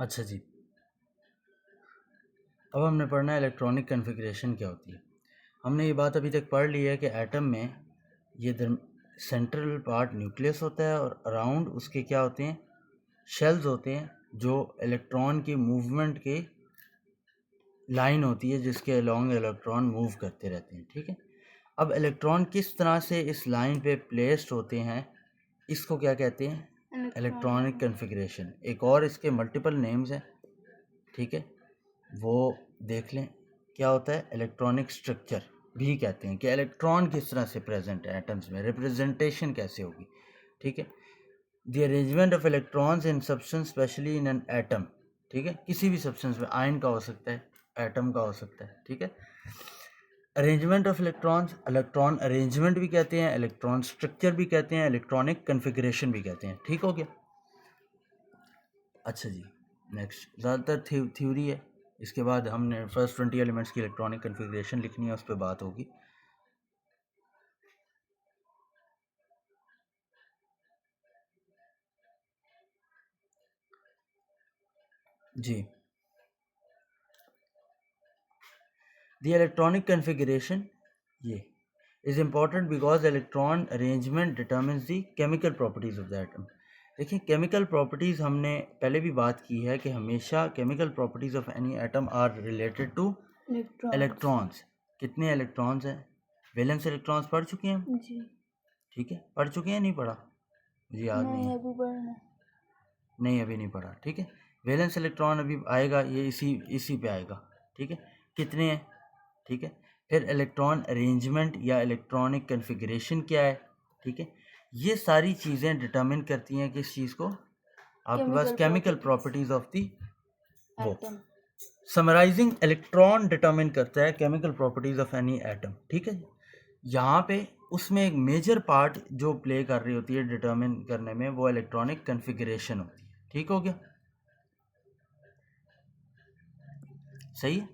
अच्छा जी, अब हमने पढ़ना है इलेक्ट्रॉनिक कन्फिग्रेशन क्या होती है। हमने ये बात अभी तक पढ़ ली है कि एटम में ये सेंट्रल पार्ट न्यूक्लियस होता है और अराउंड उसके क्या होते हैं, शेल्स होते हैं जो इलेक्ट्रॉन की मूवमेंट के लाइन होती है जिसके अलोंग इलेक्ट्रॉन मूव करते रहते हैं। ठीक है, अब इलेक्ट्रॉन किस तरह से इस लाइन पे प्लेस्ड होते हैं, इसको क्या कहते हैं, इलेक्ट्रॉनिक कन्फिग्रेशन। एक और इसके मल्टीपल नेम्स हैं, ठीक है, वो देख लें। क्या होता है, इलेक्ट्रॉनिक स्ट्रक्चर भी कहते हैं कि इलेक्ट्रॉन किस तरह से प्रेजेंट है एटम्स में, रिप्रेजेंटेशन कैसे होगी। ठीक है, the arrangement of electrons in substance specially in an atom. ठीक है, किसी भी सब्सटेंस में, आयन का हो सकता है, एटम का हो सकता है। ठीक है, arrangement of electrons, electron arrangement भी कहते हैं, इलेक्ट्रॉन स्ट्रक्चर भी कहते हैं, इलेक्ट्रॉनिक कन्फिग्रेशन भी कहते हैं। ठीक हो गया। अच्छा जी, नेक्स्ट ज़्यादातर थ्योरी है, इसके बाद हमने फर्स्ट 20 एलिमेंट्स की इलेक्ट्रॉनिक कन्फिग्रेशन लिखनी है, उस पर बात होगी। जी, द इलेक्ट्रॉनिक कन्फिग्रेशन ये is important because electron arrangement determines the chemical properties of the atom. देखिए, केमिकल प्रॉपर्टीज़ हमने पहले भी बात की है कि हमेशा chemical properties of any atom are related to electrons. कितने इलेक्ट्रॉन्स हैं, वैलेंस इलेक्ट्रॉन्स पढ़ चुके हैं जी। ठीक है, पढ़ चुके हैं, नहीं पढ़ा, मुझे याद नहीं है, नहीं अभी नहीं पढ़ा। ठीक है, वैलेंस इलेक्ट्रॉन अभी आएगा, ये इसी पे आएगा। ठीक है, कितने हैं। ठीक है, फिर इलेक्ट्रॉन अरेंजमेंट या इलेक्ट्रॉनिक कन्फिग्रेशन क्या है। ठीक है, ये सारी चीज़ें डिटर्मिन करती हैं किस चीज़ को, आपके पास केमिकल प्रॉपर्टीज ऑफ दी वो। समराइजिंग, इलेक्ट्रॉन डिटर्मिन करता है chemical properties of any atom. ठीक है, यहाँ पे उसमें एक मेजर पार्ट जो प्ले कर रही होती है डिटर्मिन करने में, वो इलेक्ट्रॉनिक कन्फिग्रेशन होती है। ठीक हो गया, सही है।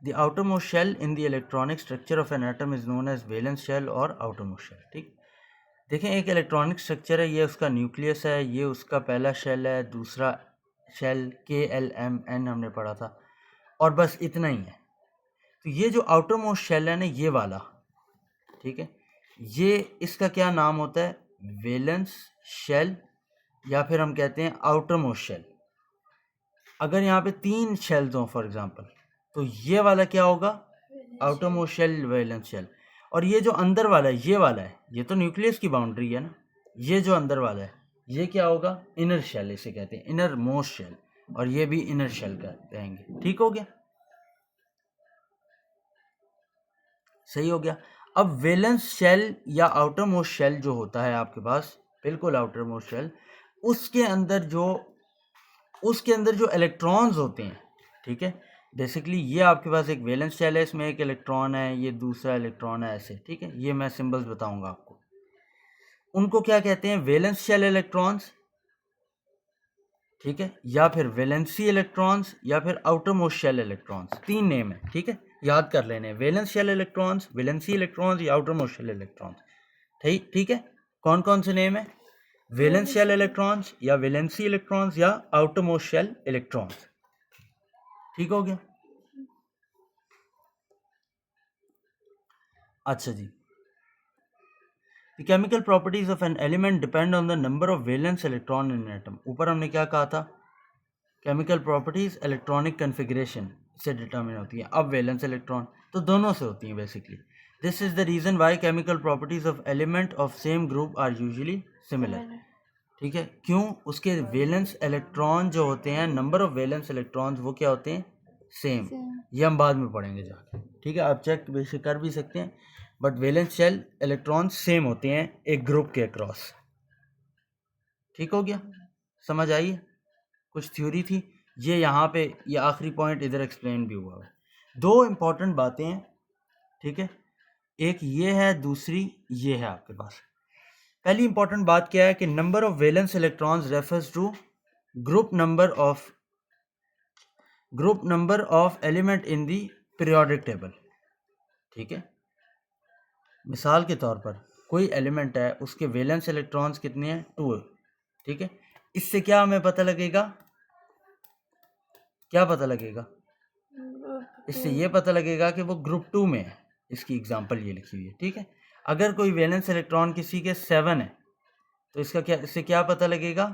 The outermost shell in the electronic structure of an atom is known as valence shell और outermost shell। ठीक, देखें, एक इलेक्ट्रॉनिक स्ट्रक्चर है, ये उसका न्यूक्लियस है, ये उसका पहला शेल है, दूसरा शेल KLMN हमने पढ़ा था, और बस इतना ही है। तो ये जो आउटर मोस्ट शेल है ना, ये वाला, ठीक है, ये इसका क्या नाम होता है, वैलेंस शेल, या फिर हम कहते हैं आउटर मोस्ट शेल। अगर यहाँ पे 3 शेल्स हों फॉर एग्जांपल, तो ये वाला क्या होगा, outer most shell, valence shell. और ये जो अंदर वाला है, ये वाला है, ये तो न्यूक्लियस की बाउंड्री है ना, ये जो अंदर वाला है ये क्या होगा, इनर शेल, इसे कहते हैं इनर मोस्ट शेल, और ये भी इनर शेल कहेंगे। ठीक हो गया, सही हो गया। अब वैलेंस शेल या आउटर मोस्ट शेल जो होता है आपके पास, बिल्कुल आउटर मोस्ट शेल, उसके अंदर जो इलेक्ट्रॉन्स होते हैं, ठीक है, बेसिकली ये आपके पास एक वैलेंस शेल है, इसमें एक इलेक्ट्रॉन है, ये दूसरा इलेक्ट्रॉन है, ऐसे। ठीक है, ये मैं सिंबल्स बताऊंगा आपको, उनको क्या कहते हैं, वैलेंस शेल इलेक्ट्रॉन्स, ठीक है, या फिर वैलेंसी इलेक्ट्रॉन्स, या फिर outer most shell electrons. 3 name है, ठीक है, याद कर लेने, valence shell electrons, valency electrons, या आउटर मोस्ट शेल इलेक्ट्रॉन्स। ठीक है, कौन कौन से नेम है, वैलेंस शेल इलेक्ट्रॉन्स, या वैलेंसी इलेक्ट्रॉन्स, या आउटर मोस्ट शेल इलेक्ट्रॉन्स। ठीक हो गया। अच्छा जी, the chemical properties of an element depend on the number of valence electron in atom. ऊपर हमने क्या कहा था, केमिकल प्रॉपर्टीज इलेक्ट्रॉनिक कन्फिग्रेशन से डिटर्मिन होती है। अब वैलेंस इलेक्ट्रॉन तो दोनों से होती हैं basically. This is the reason why chemical properties of element of same group are usually similar. ठीक है, क्यों, उसके वैलेंस इलेक्ट्रॉन जो होते हैं, नंबर ऑफ वैलेंस इलेक्ट्रॉन्स, वो क्या होते हैं, सेम। ये हम बाद में पढ़ेंगे जाके। ठीक है, आप चेक बेशक कर भी सकते हैं, but valence shell electron same होते हैं एक ग्रुप के अक्रॉस। ठीक हो गया, समझ आई, कुछ थ्योरी थी ये, यहाँ पे ये आखिरी पॉइंट इधर एक्सप्लेन भी हुआ है। 2 इंपॉर्टेंट बातें हैं, ठीक है, एक ये है, दूसरी ये है आपके पास। पहली इंपॉर्टेंट बात क्या है कि number of valence electrons refers to group number of element in the periodic table. ठीक है, मिसाल के तौर पर कोई एलिमेंट है उसके वैलेंस इलेक्ट्रॉन्स कितने हैं, 2। ठीक है, इससे क्या हमें पता लगेगा, क्या पता लगेगा, इससे ये पता लगेगा कि वो ग्रुप 2 में है। इसकी एग्जांपल ये लिखी हुई है। ठीक है, अगर कोई वैलेंस इलेक्ट्रॉन किसी के 7 है तो इसका क्या, इससे क्या पता लगेगा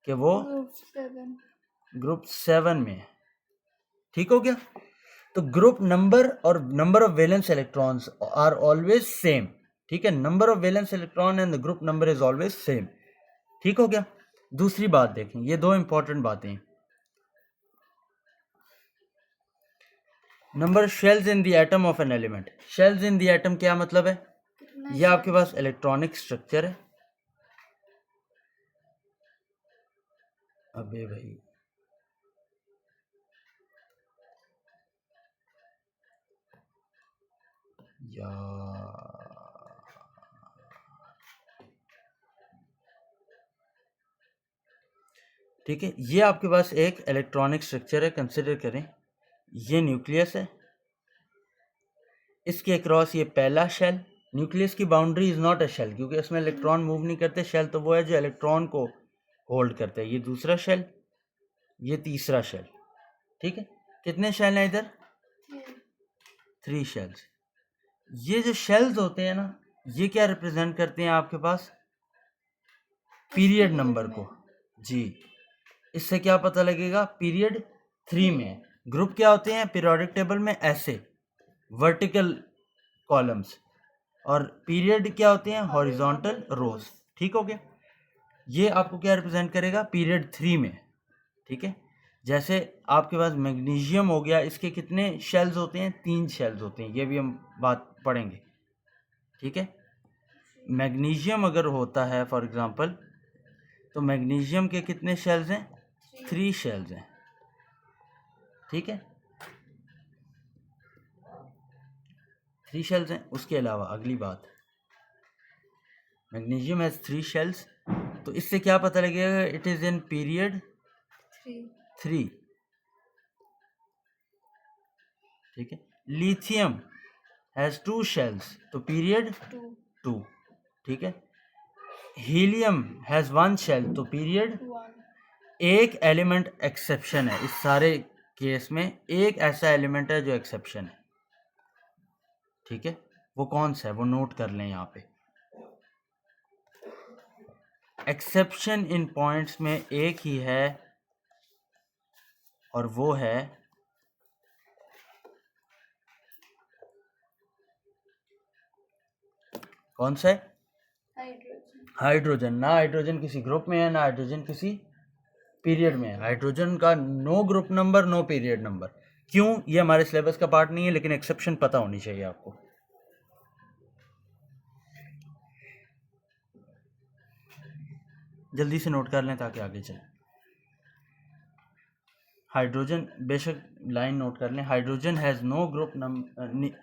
कि वो ग्रुप 7 में है। ठीक हो गया। तो ग्रुप नंबर और number of valence electrons are always same. ठीक है, number of valence electron and the group number is always same. ठीक हो गया। दूसरी बात देखें, ये दो इंपॉर्टेंट बातें हैं। Number shells in the atom of an element. Shells in the atom क्या मतलब है, ये आपके पास इलेक्ट्रॉनिक स्ट्रक्चर है। अबे भाई यार, ठीक है, ये आपके पास एक इलेक्ट्रॉनिक स्ट्रक्चर है। कंसिडर करें ये न्यूक्लियस है, इसके अक्रॉस ये पहला शेल। न्यूक्लियस की boundary is not a shell क्योंकि इसमें इलेक्ट्रॉन मूव नहीं करते। शेल तो वो है जो इलेक्ट्रॉन को होल्ड करते हैं। ये दूसरा शेल, ये तीसरा शेल। ठीक है, कितने शेल हैं इधर, 3 शेल्स। ये जो शेल्स होते हैं ना, ये क्या रिप्रेजेंट करते हैं आपके पास, पीरियड नंबर को। जी, इससे क्या पता लगेगा, पीरियड 3 में है। ग्रुप क्या होते हैं पीरियोडिक टेबल में, ऐसे वर्टिकल कॉलम्स, और पीरियड क्या होते हैं हॉरिजॉन्टल रोज। ठीक हो गया। ये आपको क्या रिप्रेजेंट करेगा, पीरियड 3 में। ठीक है, जैसे आपके पास मैग्नीशियम हो गया, इसके कितने शेल्स होते हैं, 3 शेल्स होते हैं। ये भी हम बात पढ़ेंगे। ठीक है, मैग्नीशियम अगर होता है फॉर एग्जांपल, तो मैग्नीशियम के कितने शेल्स हैं, 3 शेल्स हैं। ठीक है, 3 शेल्स हैं। उसके अलावा अगली बात, मैग्नीशियम हैज 3 शेल्स, तो इससे क्या पता लगेगा, इट इज इन पीरियड 3। ठीक है, लिथियम हैज 2 शेल्स, तो पीरियड 2। ठीक है, हीलियम हैज 1 शेल, तो पीरियड 1। एक एलिमेंट एक्सेप्शन है, इस सारे केस में एक ऐसा एलिमेंट है जो एक्सेप्शन है। ठीक है, वो कौन सा है, वो नोट कर लें यहाँ पे। एक्सेप्शन इन पॉइंट्स में एक ही है, और वो है कौन सा है, हाइड्रोजन। ना हाइड्रोजन किसी ग्रुप में है, ना हाइड्रोजन किसी पीरियड में है। हाइड्रोजन का no group number, no period number. क्यों, ये हमारे सिलेबस का पार्ट नहीं है, लेकिन एक्सेप्शन पता होनी चाहिए आपको। जल्दी से नोट कर लें ताकि आगे चलें। हाइड्रोजन, बेशक लाइन नोट कर लें, hydrogen has no group number,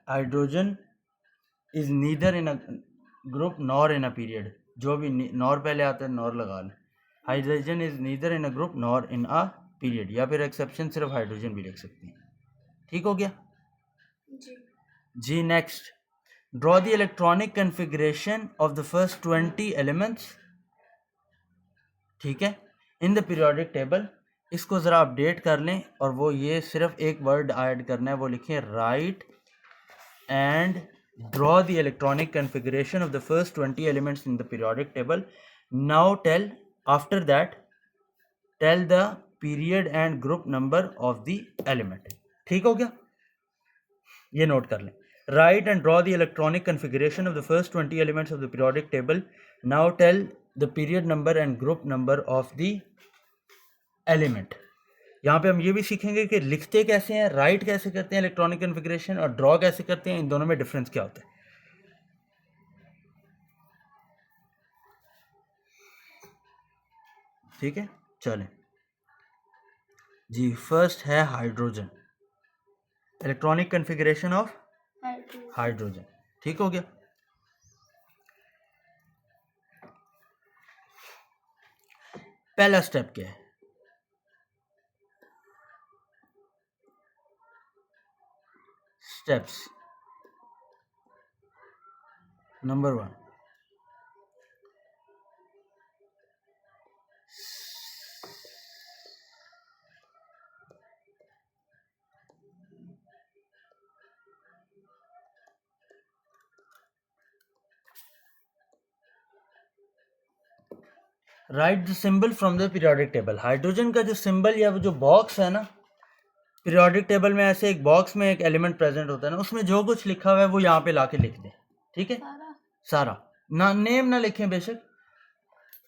hydrogen is neither in a group nor in a period. जो भी नॉर पहले आता है नॉर लगा लें। Hydrogen is neither in a group nor in a period, या फिर एक्सेप्शन सिर्फ हाइड्रोजन भी लिख सकते हैं। ठीक हो गया जी। Next, draw the electronic configuration of the first 20 elements. ठीक है, इन द पीरियोडिक टेबल। इसको ज़रा अपडेट कर लें, और वो ये सिर्फ एक वर्ड ऐड करना है, वो लिखें right and draw the electronic configuration of the first 20 elements in the periodic table. Now tell, after that tell the period and group number of the element. ठीक हो गया, ये नोट कर लें। Write and draw the electronic configuration of the first 20 elements of the periodic table. Now tell the period number and group number of the element. यहाँ पे हम ये भी सीखेंगे कि लिखते कैसे हैं, राइट कैसे करते हैं इलेक्ट्रॉनिक कन्फिग्रेशन, और ड्रॉ कैसे करते हैं, इन दोनों में डिफरेंस क्या होता है। ठीक है, चलें जी। फर्स्ट है hydrogen, electronic configuration of hydrogen. ठीक हो गया। पहला स्टेप क्या है, steps. Number 1, right the symbol from the periodic table. Hydrogen का जो सिंबल या जो बॉक्स है ना, पीरियोडिक टेबल में ऐसे एक बॉक्स में एक एलिमेंट प्रेजेंट होता है ना, उसमें जो कुछ लिखा हुआ है वो यहाँ पे लाके लिख दें, ठीक है? सारा ना, नेम ना लिखें, बेशक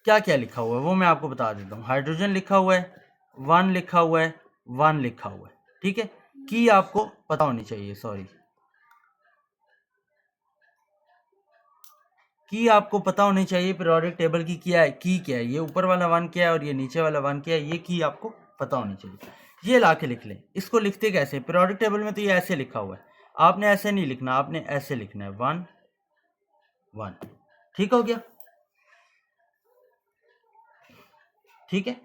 क्या क्या लिखा हुआ है वो मैं आपको बता देता हूँ। हाइड्रोजन लिखा हुआ है, 1 लिखा हुआ है, 1 लिखा हुआ है, ठीक है? की आपको पता होनी चाहिए, सॉरी, की आपको पता होनी चाहिए पीरियोडिक टेबल की क्या है, की क्या है, ये ऊपर वाला 1 क्या है और ये नीचे वाला 1 क्या है, ये की आपको पता होनी चाहिए। ये ला के लिख लें। इसको लिखते कैसे? पीरियोडिक टेबल में तो ये ऐसे लिखा हुआ है, आपने ऐसे नहीं लिखना, आपने ऐसे लिखना है, 1 1, ठीक हो गया? ठीक है,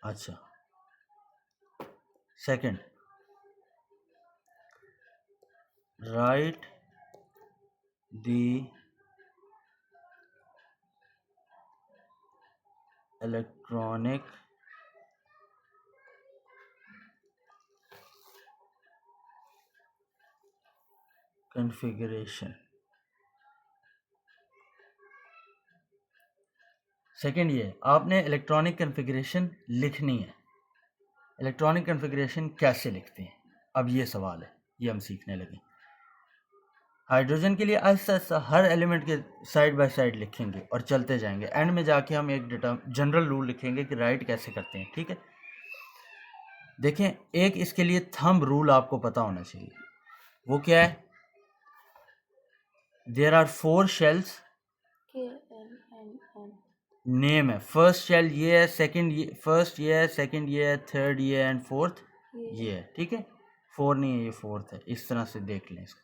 अच्छा। Second, right the electronic configuration. Second ये आपने इलेक्ट्रॉनिक कॉन्फ़िगरेशन लिखनी है। इलेक्ट्रॉनिक कॉन्फ़िगरेशन कैसे लिखते हैं, अब ये सवाल है, ये हम सीखने लगे। हाइड्रोजन के लिए आहिस्ता आहिस्ता हर एलिमेंट के साइड बाय साइड लिखेंगे और चलते जाएंगे। एंड में जाके हम एक जनरल रूल लिखेंगे कि राइट कैसे करते हैं, ठीक है? देखें, एक इसके लिए थंब रूल आपको पता होना चाहिए। वो क्या है? देयर आर 4 शेल्स, नेम है। फर्स्ट शेल ये है, सेकंड ये, फर्स्ट ये है, सेकंड ये है, थर्ड ये है एंड फोर्थ ये है, ठीक है? 4 नहीं है, ये फोर्थ है। इस तरह से देख लें इसको।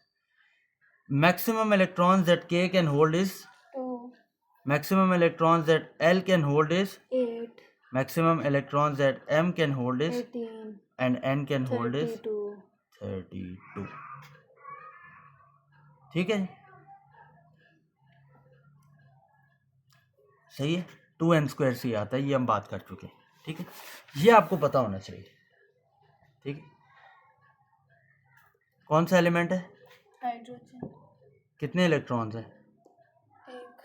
Maximum electrons that K can hold is 2, maximum electrons that L can hold is 8, maximum electrons that M can hold is 18, and N can hold is 32, ठीक है? सही है, 2n² से आता है, ये हम बात कर चुके हैं, ठीक है? ये आपको पता होना चाहिए, ठीक है? कौन सा एलिमेंट है? हाइड्रोजन। कितने इलेक्ट्रॉन्स हैं? एक।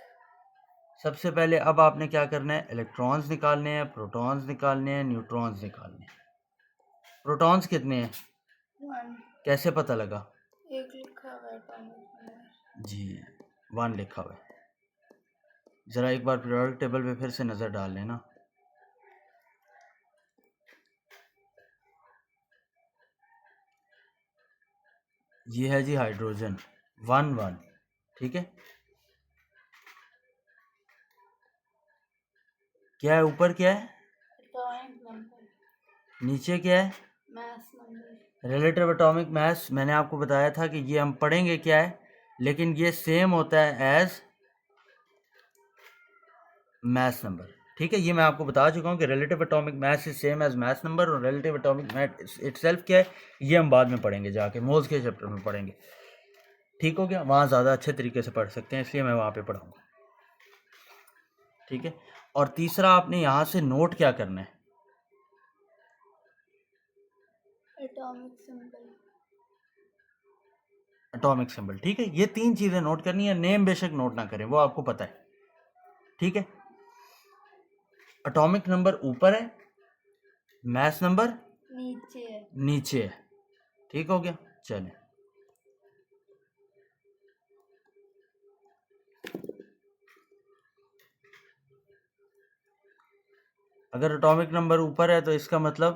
सबसे पहले अब आपने क्या करना है? इलेक्ट्रॉन्स निकालने हैं, प्रोटॉन्स निकालने हैं, न्यूट्रॉन्स निकालने हैं। प्रोटॉन्स कितने हैं? 1। कैसे पता लगा? एक लिखा हुआ है जी, 1 लिखा हुआ है। ज़रा एक बार पीरियोडिक टेबल पे फिर से नज़र डाल लेना। ये है जी हाइड्रोजन, 1 1, ठीक है? क्या है ऊपर? क्या है? नीचे क्या है? Mass number. रिलेटिव एटॉमिक मास मैंने आपको बताया था कि ये हम पढ़ेंगे क्या है, लेकिन ये सेम होता है एज मास नंबर, ठीक है? ये मैं आपको बता चुका हूँ कि relative atomic mass is same as mass number, और रिलेटिव एटॉमिक मास इटसेल्फ क्या है ये हम बाद में पढ़ेंगे, जाके मोल्स के चैप्टर में पढ़ेंगे, ठीक हो गया? वहाँ ज़्यादा अच्छे तरीके से पढ़ सकते हैं, इसलिए मैं वहाँ पे पढ़ाऊँगा, ठीक है? और तीसरा, आपने यहाँ से नोट क्या करना है? एटॉमिक सिंबल, एटॉमिक सिंबल, ठीक है? ये 3 चीज़ें नोट करनी है। नेम बेशक नोट ना करें, वो आपको पता है, ठीक है? एटॉमिक नंबर ऊपर है, मास नंबर नीचे है, ठीक हो गया? चलें, अगर एटॉमिक नंबर ऊपर है तो इसका मतलब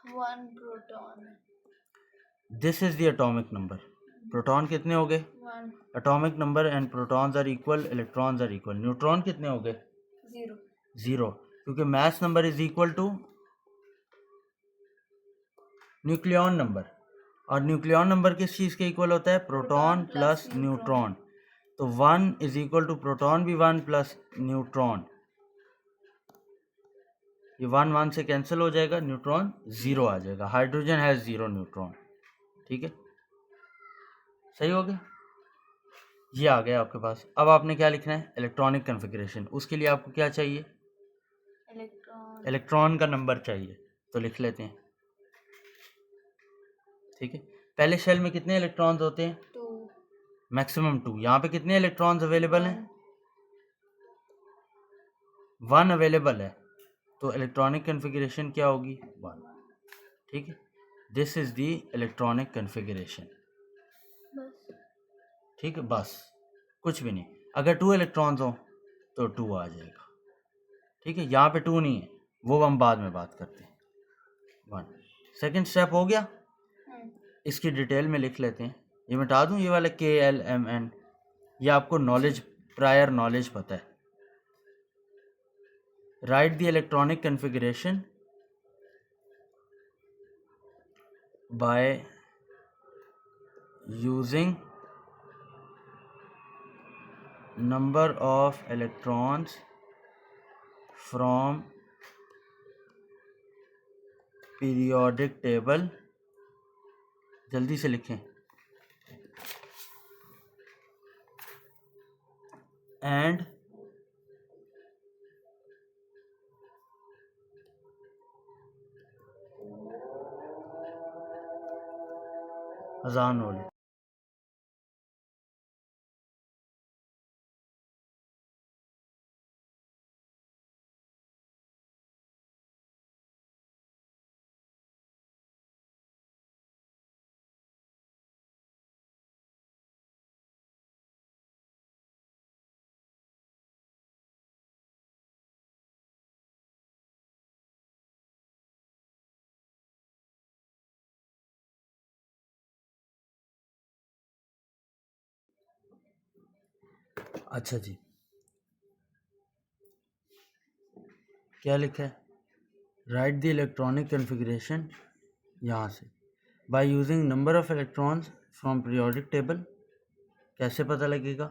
1 प्रोटॉन है। This is the atomic number. Proton कितने हो गए? 1। Atomic number and protons are equal, electrons are equal. Neutron कितने हो गए? 0, क्योंकि mass number is equal to nucleon number, और न्यूक्लियॉन नंबर किस चीज़ के इक्वल होता है? Proton plus neutron. तो 1 इज इक्वल टू प्रोटॉन भी 1 प्लस न्यूट्रॉन, ये 1 1 से कैंसिल हो जाएगा, न्यूट्रॉन 0 आ जाएगा, हाइड्रोजन हैज 0 न्यूट्रॉन। ठीक है, सही हो गया, ये आ गया आपके पास। अब आपने क्या लिखना है, इलेक्ट्रॉनिक कन्फिग्रेशन। उसके लिए आपको क्या चाहिए, इलेक्ट्रॉन का नंबर चाहिए, तो लिख लेते हैं। ठीक है, पहले शेल में कितने इलेक्ट्रॉन्स होते हैं, 2, मैक्सिमम 2। यहाँ पे कितने इलेक्ट्रॉन्स अवेलेबल हैं, 1 अवेलेबल है, तो इलेक्ट्रॉनिक कन्फिग्रेशन क्या होगी, 1। ठीक है, this is the electronic configuration. बस ठीक है, बस कुछ भी नहीं। अगर 2 इलेक्ट्रॉन्स हो तो 2 आ जाएगा। ठीक है, यहाँ पे 2 नहीं है, वो हम बाद में बात करते हैं। 1 सेकेंड स्टेप हो गया, इसकी डिटेल में लिख लेते हैं। ये मिटा दूं, ये वाला KLMN, ये आपको नॉलेज, प्रायर नॉलेज पता है। Right the electronic configuration by using number of electrons from periodic table. जल्दी से लिखें, एंड अजान हो रही। अच्छा जी, क्या लिखा है, राइट द इलेक्ट्रॉनिक कन्फिग्रेशन, यहाँ से by using number of electrons from periodic table. कैसे पता लगेगा,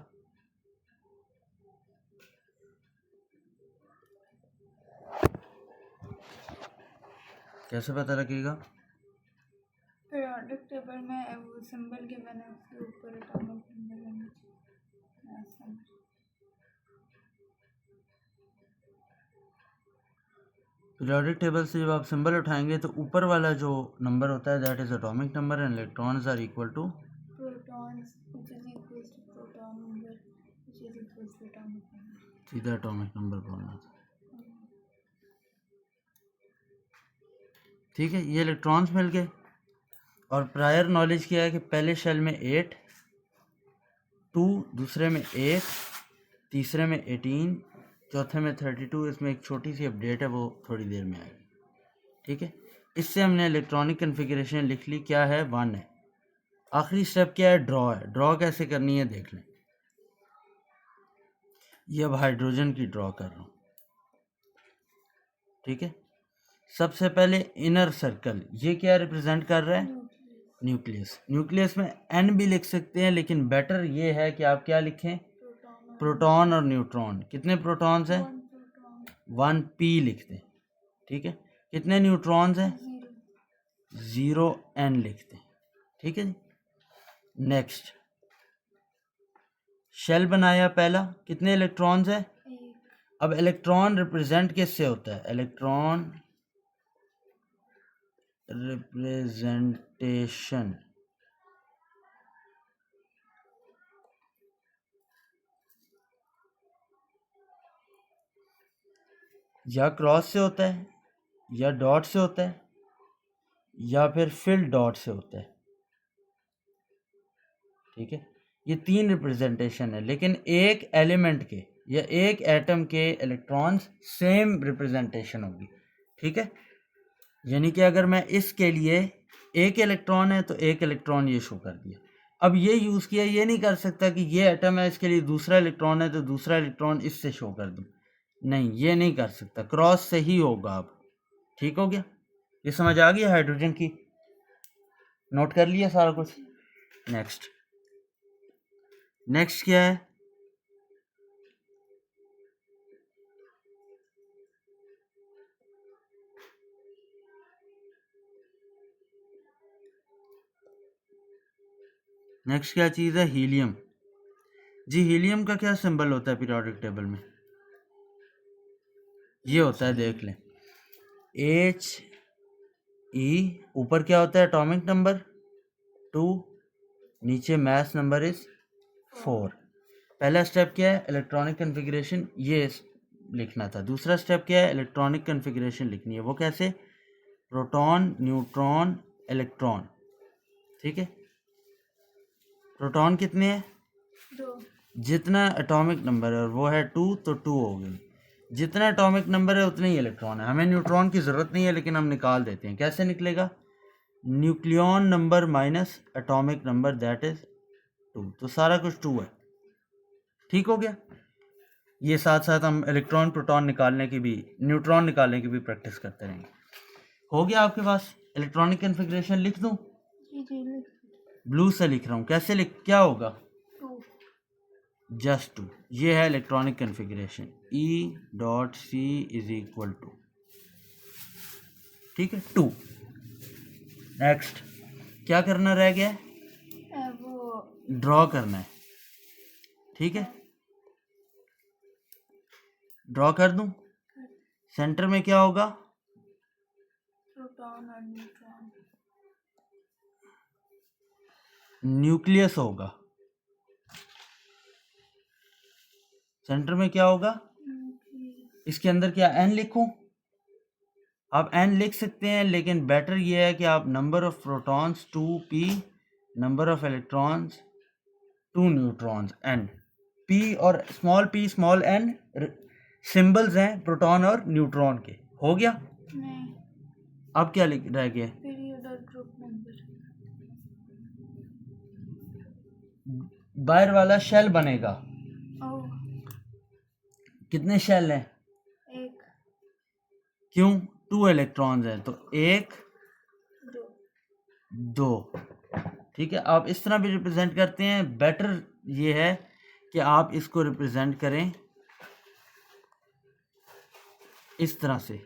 कैसे पता लगेगा, पीरियोडिक टेबल में वो सिंबल के बने उसके ऊपर एटॉमिक नंबर है नीचे। पीरियोडिक टेबल से जब आप सिंबल उठाएंगे तो ऊपर वाला जो नंबर होता है that is atomic number, and electrons are equal to protons which is equals to proton number which is equals to atomic number. सीधा एटॉमिक नंबर बोलना था। ठीक है, ये इलेक्ट्रॉन्स मिल गए, और प्रायर नॉलेज क्या है कि पहले शेल में 8, 2 दूसरे में 8, तीसरे में 18, चौथे में 32। इसमें एक छोटी सी अपडेट है, वो थोड़ी देर में आएगी। ठीक है, इससे हमने इलेक्ट्रॉनिक कन्फिग्रेशन लिख ली, क्या है, 1 है। आखिरी स्टेप क्या है, ड्रॉ है। ड्रॉ कैसे करनी है देख लें, ये अब हाइड्रोजन की ड्रॉ कर रहा हूँ। ठीक है, सबसे पहले इनर सर्कल, ये क्या रिप्रेजेंट कर रहा है, न्यूक्लियस। न्यूक्लियस में N भी लिख सकते हैं, लेकिन बेटर ये है कि आप क्या लिखें, प्रोटॉन और न्यूट्रॉन। कितने प्रोटॉन्स हैं, 1p लिखते हैं। ठीक है, कितने न्यूट्रॉन्स हैं, 0n लिखते हैं। ठीक है जी, नेक्स्ट शेल बनाया पहला, कितने इलेक्ट्रॉन्स हैं, अब इलेक्ट्रॉन रिप्रेजेंट किससे होता है, इलेक्ट्रॉन रिप्रेजेंटेशन या क्रॉस से होता है, या डॉट से होता है, या फिर फिल डॉट से होता है। ठीक है, ये 3 रिप्रेजेंटेशन है, लेकिन एक एलिमेंट के या एक एटम के इलेक्ट्रॉन्स सेम रिप्रेजेंटेशन होगी। ठीक है, यानी कि अगर मैं इसके लिए एक इलेक्ट्रॉन है तो एक इलेक्ट्रॉन ये शो कर दिया। अब ये यूज़ किया, ये नहीं कर सकता कि ये एटम है इसके लिए दूसरा इलेक्ट्रॉन है तो दूसरा इलेक्ट्रॉन इससे शो कर दूँ, नहीं, ये नहीं कर सकता, क्रॉस से ही होगा। अब ठीक हो गया, ये समझ आ गई हाइड्रोजन की, नोट कर लिया सारा कुछ। नेक्स्ट क्या है, नेक्स्ट क्या चीज़ है, हीलियम। जी हीलियम का क्या सिंबल होता है पीरियोडिक टेबल में? ये होता है, देख लें, H E, ऊपर क्या होता है, एटॉमिक नंबर 2, नीचे मास नंबर इज 4। पहला स्टेप क्या है, इलेक्ट्रॉनिक कन्फिग्रेशन, ये लिखना था। दूसरा स्टेप क्या है, इलेक्ट्रॉनिक कन्फिग्रेशन लिखनी है। वो कैसे, प्रोटॉन, न्यूट्रॉन, इलेक्ट्रॉन। ठीक है, प्रोटॉन कितने हैं, 2, जितना एटॉमिक नंबर है, और वो है 2, तो 2 हो गई। जितना एटॉमिक नंबर है उतने ही इलेक्ट्रॉन है। हमें न्यूट्रॉन की ज़रूरत नहीं है, लेकिन हम निकाल देते हैं। कैसे निकलेगा, nucleon number minus atomic number, that is 2। तो सारा कुछ 2 है। ठीक हो गया। ये साथ साथ हम इलेक्ट्रॉन प्रोटॉन निकालने की भी, न्यूट्रॉन निकालने की भी प्रैक्टिस करते रहेंगे। हो गया आपके पास। इलेक्ट्रॉनिक कन्फिग्रेशन लिख दूं? जी लिख ब्लू से लिख रहा हूँ। कैसे लिख, क्या होगा, 2, जस्ट 2। ये है electronic configuration, E.C is equal to, ठीक है, 2। नेक्स्ट क्या करना रह गया है, वो ड्रॉ करना है। ठीक है, ड्रॉ कर दूं। सेंटर में क्या होगा, प्रोटॉन और न्यूट्रॉन, न्यूक्लियस होगा। सेंटर में क्या होगा, इसके अंदर क्या n लिखूं? आप n लिख सकते हैं, लेकिन बेटर ये है कि आप number of protons 2p, number of electrons 2 neutrons n, p और स्मॉल n सिंबल्स हैं प्रोटॉन और न्यूट्रॉन के। हो गया। नहीं, अब क्या लिख रह गया, पीरियड और ग्रुप नंबर, बाहर वाला शेल बनेगा। ओ कितने शेल हैं, 1, क्यों, 2 इलेक्ट्रॉन्स हैं, तो 1 2, 2। ठीक है, आप इस तरह भी रिप्रेजेंट करते हैं। बेटर ये है कि आप इसको रिप्रेजेंट करें इस तरह से।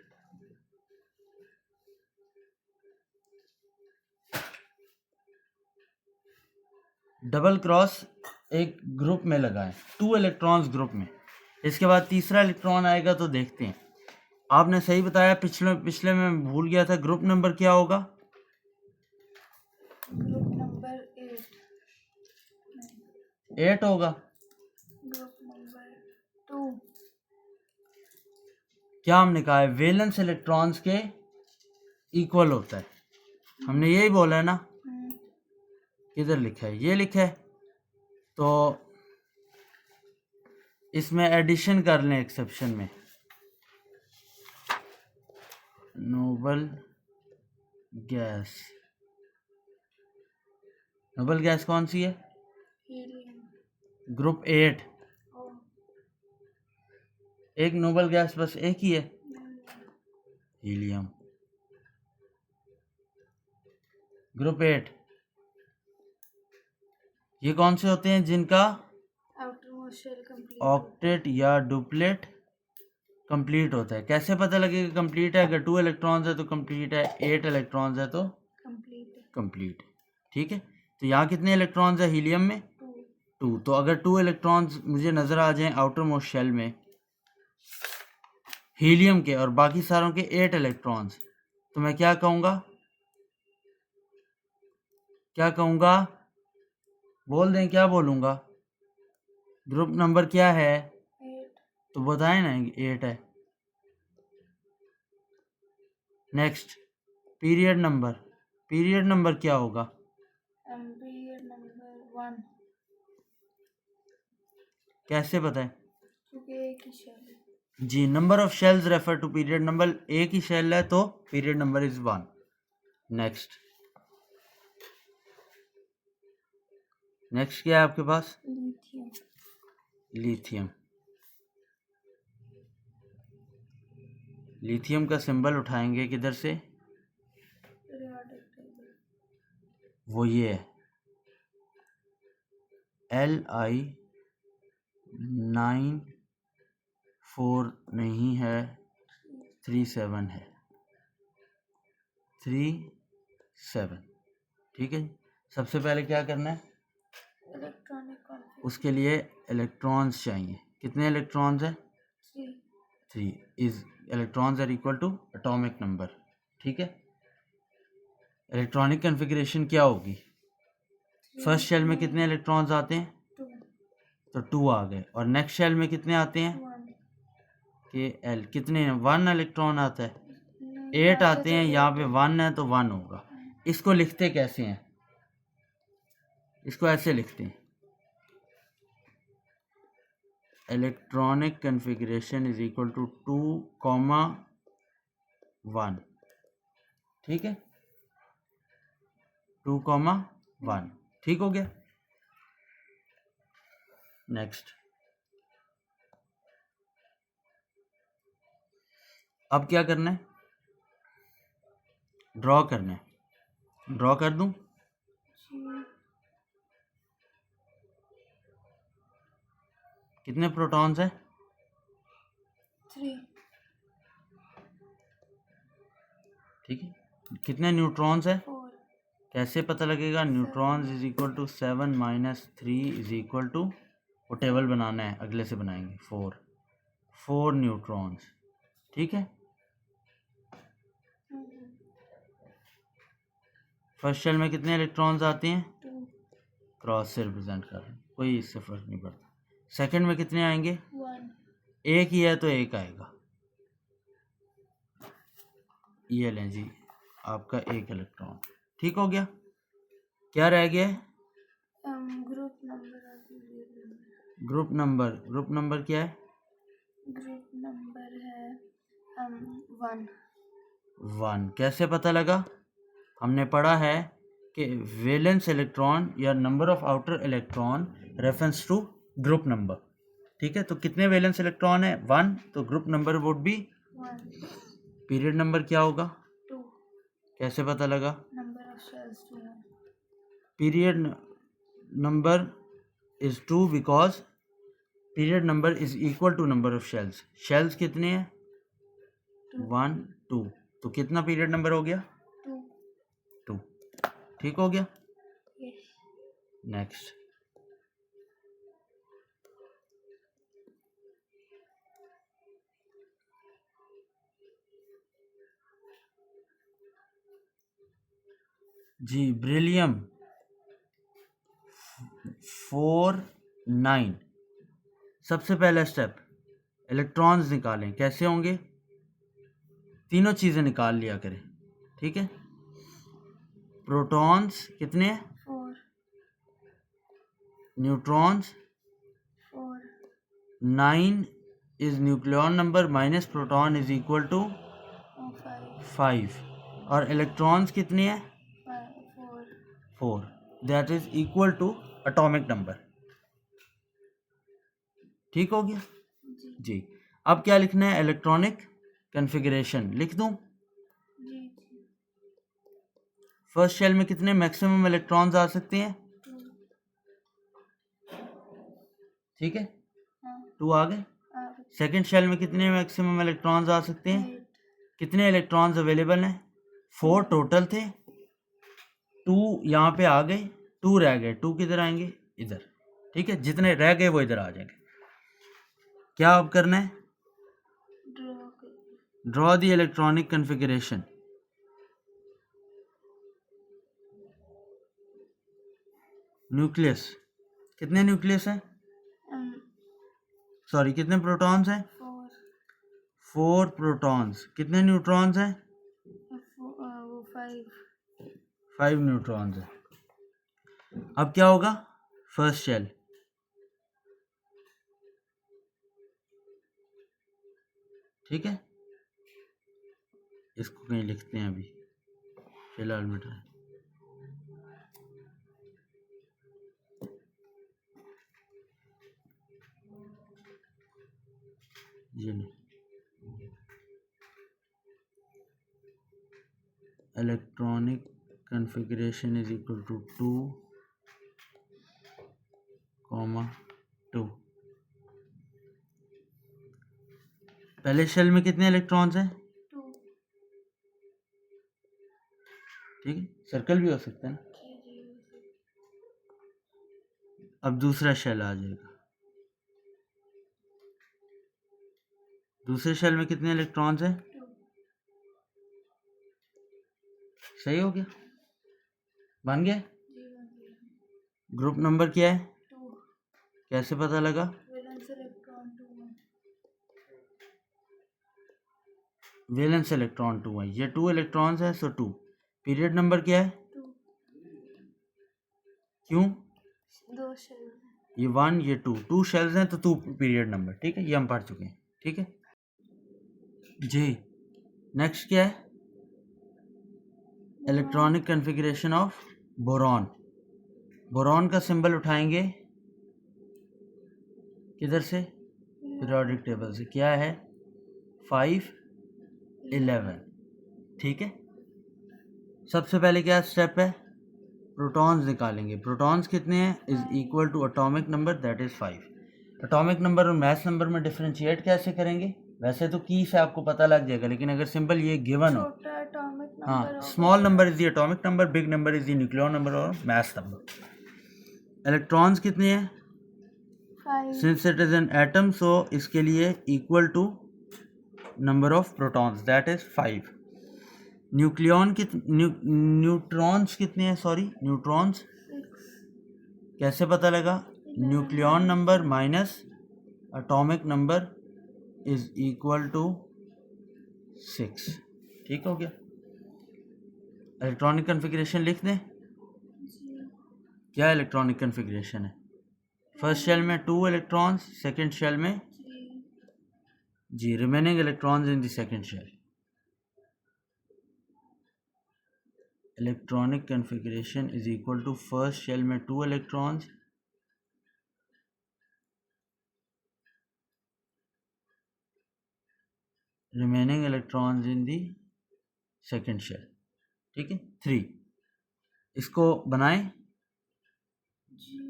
डबल क्रॉस एक ग्रुप में लगाएं, 2 इलेक्ट्रॉन्स ग्रुप में। इसके बाद तीसरा इलेक्ट्रॉन आएगा, तो देखते हैं। आपने सही बताया, पिछले में भूल गया था। ग्रुप नंबर क्या होगा, ग्रुप नंबर 8, 8 होगा। ग्रुप नंबर 2, क्या हमने कहा है, वैलेंस इलेक्ट्रॉन्स के इक्वल होता है। हमने यही बोला है ना, किधर लिखा है, ये लिखा है। तो इसमें एडिशन कर लें एक्सेप्शन में, नोबल गैस। नोबल गैस कौन सी है, हीलियम, ग्रुप 8। ओ एक नोबल गैस बस एक ही है, हीलियम, ग्रुप 8। ये कौन से होते हैं जिनका outer most shell complete, octet या डुप्लेट कंप्लीट होता है। कैसे पता लगेगा कंप्लीट है, अगर 2 इलेक्ट्रॉन्स है तो कंप्लीट है, 8 इलेक्ट्रॉन्स है तो कंप्लीट, कंप्लीट। ठीक है, तो यहाँ कितने इलेक्ट्रॉन्स है हीलियम में, 2। तो अगर 2 इलेक्ट्रॉन्स मुझे नज़र आ जाएं आउटर मोस्ट शेल में हीलियम के, और बाकी सारों के 8 इलेक्ट्रॉन्स, तो मैं क्या कहूँगा, बोल दें, क्या बोलूँगा, ग्रुप नंबर क्या है, 8, तो बताएं ना, 8 है। नेक्स्ट पीरियड नंबर क्या होगा, पीरियड नंबर 1, कैसे पता है, क्योंकि एक ही शेल है, जी, number of shells refer to period number. एक ही शेल है तो पीरियड नंबर इज 1। नेक्स्ट क्या है आपके पास, लिथियम, लिथियम का सिंबल उठाएंगे किधर से, पीरियोडिक टेबल, वो ये है Li94 नहीं है, 37 है, 37। ठीक है जी, सबसे पहले क्या करना है, इलेक्ट्रॉनिक कॉन्फ़िगरेशन उसके लिए इलेक्ट्रॉन्स चाहिए। कितने इलेक्ट्रॉन्स हैं? 3 3 is electrons are equal to atomic number. ठीक है, इलेक्ट्रॉनिक कन्फिग्रेशन क्या होगी? फर्स्ट शेल में कितने इलेक्ट्रॉन्स आते हैं? 2 तो 2 आ गए। और नेक्स्ट शेल में कितने आते हैं? 1 के एल कितने? 1 इलेक्ट्रॉन आता है। नहीं 8 आते आते तो हैं, यहाँ पे 8 1 है तो 1 होगा। इसको लिखते कैसे हैं? इसको ऐसे लिखते हैं, electronic configuration is equal to 2,1। ठीक है, 2,1। ठीक हो गया। नेक्स्ट, अब क्या करना है? ड्रॉ करना है। ड्रॉ कर दूं? जी कितने प्रोटॉन्स हैं? 3 ठीक है, कितने न्यूट्रॉन्स हैं? 4 कैसे पता लगेगा? Neutrons is equal to 7 minus 3 is equal to, वो टेबल बनाना है, अगले से बनाएंगे। 4 न्यूट्रॉन्स। ठीक है, फर्स्ट शेल में कितने इलेक्ट्रॉन्स आते हैं? 2 क्रॉस से रिप्रेजेंट कर रहे हैं, कोई इससे फर्क नहीं पड़ता। सेकंड में कितने आएंगे? 1 एक ही है तो एक आएगा। ये लें जी, आपका एक इलेक्ट्रॉन। ठीक हो गया। क्या रह गया? Group number group number. Group number क्या है? ग्रुप नंबर है 1 1। कैसे पता लगा? हमने पढ़ा है कि वैलेंस इलेक्ट्रॉन या number of outer electron reference to group number. ठीक है, तो कितने वैलेंस इलेक्ट्रॉन है? 1, तो group number would be 1 period number क्या होगा? 2 कैसे पता लगा? Number of shells 2 period number is 2 because period number is equal to number of shells. Shells कितने हैं? 1 2, तो कितना पीरियड नंबर हो गया? 2। ठीक हो गया। यस नेक्स्ट, जी ब्रिलियम 4 9। सबसे पहला स्टेप, इलेक्ट्रॉन्स निकालें। कैसे होंगे? तीनों चीज़ें निकाल लिया करें। ठीक है, प्रोटॉन्स कितने हैं? 4 neutrons 4 9 is nucleon number minus proton is equal to 5 5। और इलेक्ट्रॉन्स कितने हैं? 4 4, that is equal to atomic number. ठीक हो गया जी जी। अब क्या लिखना है? इलेक्ट्रॉनिक कन्फिग्रेशन लिख दूं? जी फर्स्ट शेल में कितने मैक्सिमम इलेक्ट्रॉन्स आ सकते हैं? 2 ठीक है, हाँ 2 आ गए। सेकंड शेल में कितने मैक्सिमम इलेक्ट्रॉन्स आ सकते हैं? 8 कितने इलेक्ट्रॉन्स अवेलेबल हैं? 4 टोटल थे, 2 यहाँ पे आ गए, 2 रह गए। 2 किधर आएंगे? इधर। ठीक है, जितने रह गए वो इधर आ जाएंगे। क्या अब करना है? ड्रॉ कर draw the electronic configuration. Nucleus, कितने न्यूक्लियस हैं? सॉरी, कितने प्रोटॉन्स हैं? 4 प्रोटॉन्स। कितने न्यूट्रॉन्स हैं? 5 न्यूट्रॉन्स हैं। अब क्या होगा? फर्स्ट शेल, ठीक है, इसको कहीं लिखते हैं अभी फिलहाल बेटा। ये नहीं, electronic configuration is equal to 2,2। पहले शेल में कितने इलेक्ट्रॉन्स हैं? 2 ठीक है, सर्कल भी हो सकता है ना। अब दूसरा शेल आ जाएगा। दूसरे शेल में कितने इलेक्ट्रॉन्स हैं? 2 सही हो गया, बन गया। जी बन गया। ग्रुप नंबर क्या है? 2 कैसे पता लगा? वैलेंस इलेक्ट्रॉन 2 वैलेंस इलेक्ट्रॉन 2 है, ये 2 इलेक्ट्रॉन्स है, सो 2। पीरियड नंबर क्या है? 2 क्यों? 2 शेल ये 1 ये 2 शेल्स हैं तो 2 पीरियड नंबर। ठीक है, ये हम पढ़ चुके हैं। ठीक है जी। नेक्स्ट क्या है? Electronic configuration of boron. Boron का सिंबल उठाएंगे किधर से? पीरियोडिक टेबल से। क्या है? 5 11। ठीक है, सबसे पहले क्या स्टेप है? प्रोटॉन्स निकालेंगे। प्रोटॉन्स कितने हैं? Is equal to atomic number, that is 5। Atomic number और मास नंबर में डिफरेंशिएट कैसे करेंगे? वैसे तो की से आपको पता लग जाएगा, लेकिन अगर सिंपल ये गिवन हो, छोटा एटॉमिक नंबर हाँ, small number is the atomic number, big number is the nuclear number और मास नंबर। इलेक्ट्रॉन्स कितने हैं? 5 since it is an atom, so इसके लिए equal to number of protons, that is 5। Neutrons कितने हैं? Sorry, neutrons 6 कैसे पता लगा? Nucleon number minus atomic number is equal to 6। ठीक हो गया। इलेक्ट्रॉनिक कॉन्फ़िगरेशन लिख दें। जी क्या इलेक्ट्रॉनिक कॉन्फ़िगरेशन है? फर्स्ट शेल में 2 इलेक्ट्रॉन्स, सेकेंड शेल में जी remaining electrons in the second shell. Electronic configuration is equal to first shell में 2 electrons, remaining electrons in the second shell. ठीक है, 3। इसको बनाएं। जी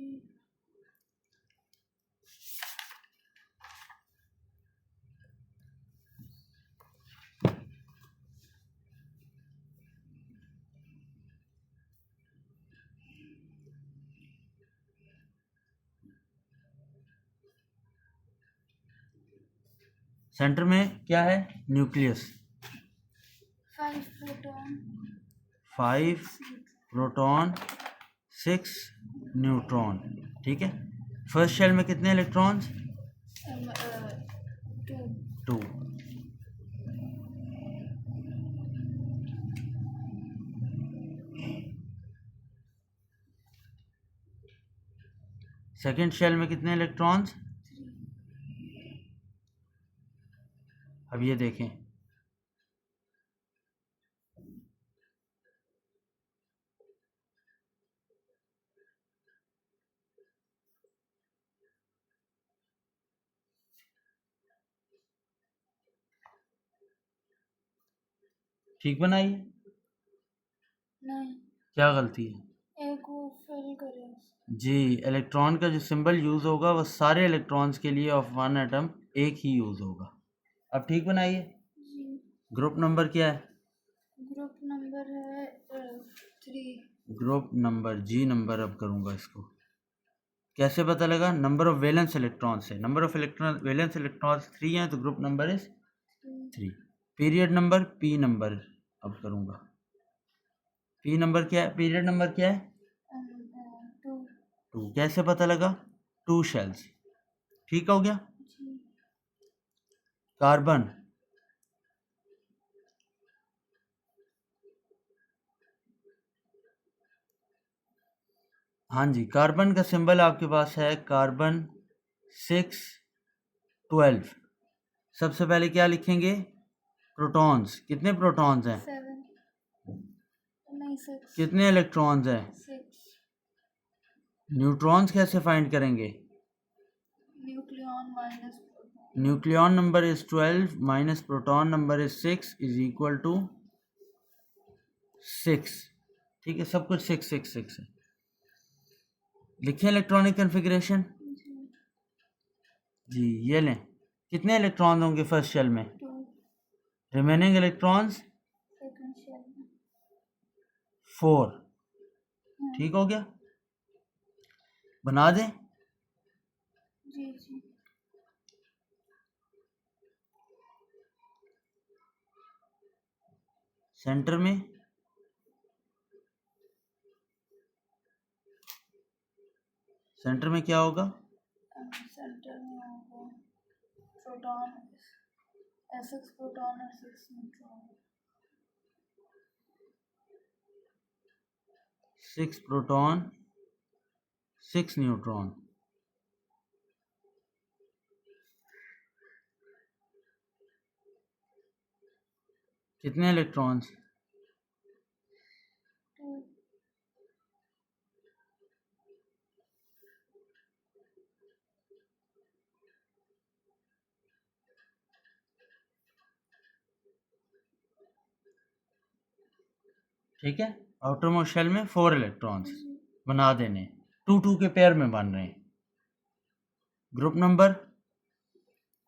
सेंटर में क्या है? न्यूक्लियस। 5 proton 5 proton 6 neutron. ठीक है, फर्स्ट शेल में कितने इलेक्ट्रॉन्स? 2 2। सेकेंड शेल में कितने इलेक्ट्रॉन्स? 3 अब ये देखें, ठीक बनाइए। नहीं क्या गलती है? एक वो फिल करें जी, इलेक्ट्रॉन का जो सिंबल यूज़ होगा वो सारे इलेक्ट्रॉन्स के लिए ऑफ वन एटम एक ही यूज़ होगा। अब ठीक बनाइए। जी ग्रुप नंबर क्या है? ग्रुप नंबर है 3 ग्रुप नंबर जी नंबर अब करूँगा इसको। कैसे पता लगा? नंबर ऑफ वैलेंस इलेक्ट्रॉन से। Number of electron valence electrons 3 हैं तो group number is 3। Period number P number अब करूँगा। पी नंबर क्या है? पीरियड नंबर क्या है? 2। कैसे पता लगा? 2 शेल्स। ठीक हो गया। जी कार्बन, हाँ जी, कार्बन का सिंबल आपके पास है कार्बन 6 12। सबसे पहले क्या लिखेंगे? प्रोटॉन्स। कितने प्रोटॉन्स हैं? 7 नहीं 6 कितने इलेक्ट्रॉन्स हैं? 6 न्यूट्रॉन्स कैसे फाइंड करेंगे? Nucleon minus nucleon number is 12 minus proton number is 6 is equal to 6। ठीक है, सब कुछ 6 6 6 है। लिखें इलेक्ट्रॉनिक कॉन्फ़िगरेशन। जी ये लें। कितने इलेक्ट्रॉन होंगे फर्स्ट शेल में? 2 रिमेनिंग इलेक्ट्रॉन्स सेकंड शेल में 4। ठीक हो गया, बना दें। जी जी सेंटर में क्या होगा? सेंटर में होगा प्रोटॉन S6 प्रोटॉन और 6 न्यूट्रॉन 6 प्रोटॉन 6 न्यूट्रॉन। कितने इलेक्ट्रॉन्स? 2 ठीक है, आउटर मोस्ट शेल में 4 इलेक्ट्रॉन्स बना देने, 2 के पेयर में बन रहे हैं। Group number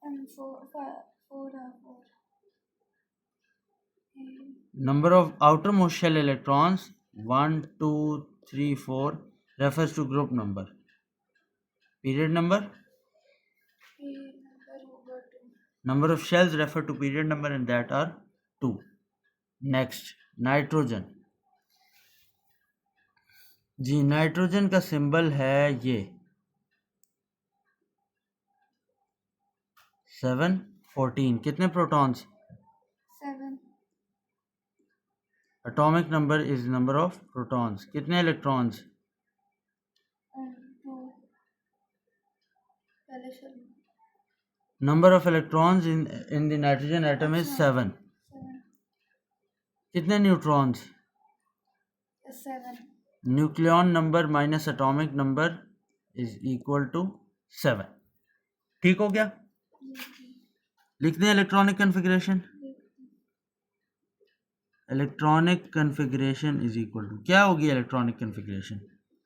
and 4 are 4 number of outermost shell electrons 1 2 3 4 refers to group number. Period number number होगा 2 number of shells refer to period number and that are 2. Next, nitrogen. जी, नाइट्रोजन का सिंबल है ये 7 14। कितने protons? 7 atomic number is number of protons. कितने electrons? and 2 पहले shell में number of electrons in the nitrogen atom is 7। 7 कितने neutrons? 7 nucleon number minus atomic number is equal to 7। ठीक हो गया? लिख दें electronic configuration. Electronic configuration is equal to क्या होगी? इलेक्ट्रॉनिक कन्फिग्रेशन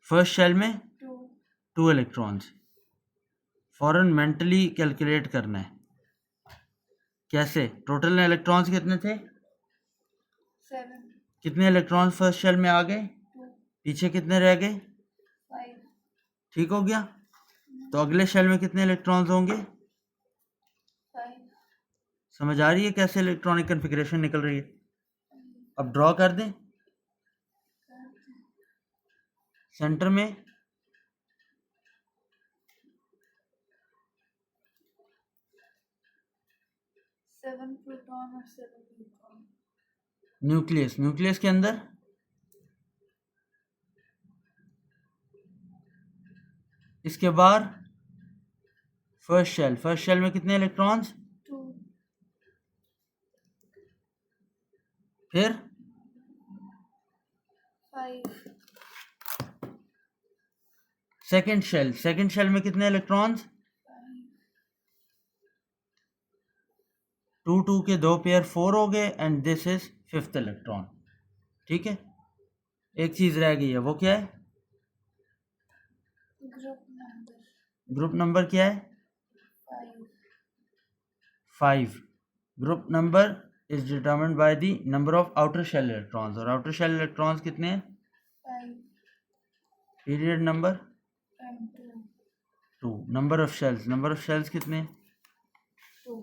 फर्स्ट शेल में 2 इलेक्ट्रॉन्स। फॉरन मेंटली कैलकुलेट करना है। कैसे? टोटल इलेक्ट्रॉन्स कितने थे? 7 कितने इलेक्ट्रॉन्स फर्स्ट शेल में आ गए? 2 पीछे कितने रह गए? 5 ठीक हो गया? तो अगले शेल में कितने इलेक्ट्रॉन्स होंगे? 5 समझ आ रही है कैसे इलेक्ट्रॉनिक कन्फिग्रेशन निकल रही है? अब ड्रॉ कर दें। सेंटर में 7 प्रोटॉन और 7 न्यूट्रॉन न्यूक्लियस के अंदर इसके बाद फर्स्ट शेल में कितने इलेक्ट्रॉन्स? 2 फिर 5 सेकंड शेल में कितने इलेक्ट्रॉन्स? 2 के 2 पेयर 4 हो गए and this is 5th electron. ठीक है, एक चीज रह गई है, वो क्या है? ग्रुप नंबर क्या है? 5। Group number is determined by the number of outer shell electrons, और आउटर शेल इलेक्ट्रॉन्स कितने हैं? 5 period number and 2। Number of shells कितने हैं? 2